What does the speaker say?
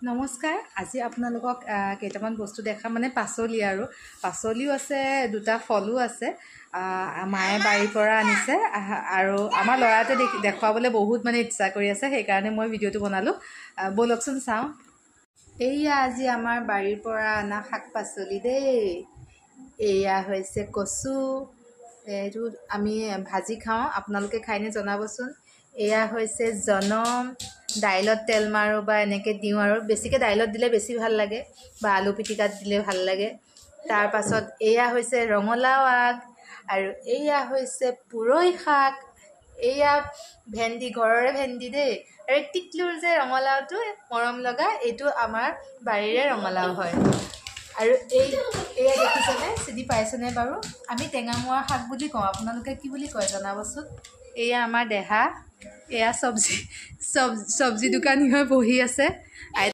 নমস্কাৰ। আজি আপোনালোকক কেইটামান বস্তু দেখা মানে পাচলিও আছে, দুটা ফলো আছে। মায়ে বাৰীৰ পৰা আনিছে আৰু আমাৰ ল'ৰাটোৱে দেখুৱাবলৈ বহুত মানে ইচ্ছা কৰি আছে, সেইকাৰণে মই ভিডিঅ'টো বনালোঁ। ব'লকচোন চাওঁ। এইয়া আজি আমাৰ বাৰীৰ পৰা অনা শাক পাচলি দেই। এয়া হৈছে কচু, এইটো আমি ভাজি খাওঁ, আপোনালোকে খায়নে জনাবচোন। এয়া হৈছে জনম, দাইলত তেল মাৰোঁ বা এনেকৈ দিওঁ, আৰু বেছিকৈ দাইলত দিলে বেছি ভাল লাগে বা আলু পিটিকাত দিলে ভাল লাগে। তাৰপাছত এয়া হৈছে ৰঙালাও আগ, আৰু এয়া হৈছে পুৰৈ শাক, এয়া ভেন্দি, ঘৰৰে ভেন্দি দেই। আৰু টিকলুৰ যে ৰঙালাওটো মৰম লগা, এইটো আমাৰ বাৰীৰে ৰঙালাও হয়। আৰু এয়া দেখিছেনে, চিনি পাইছেনে বাৰু? আমি টেঙামৰা শাক বুলি কওঁ, আপোনালোকে কি বুলি কয় জনাবচোন। এয়া আমাৰ দেহা, এয়া চব্জি দোকানী হৈ বহি আছে।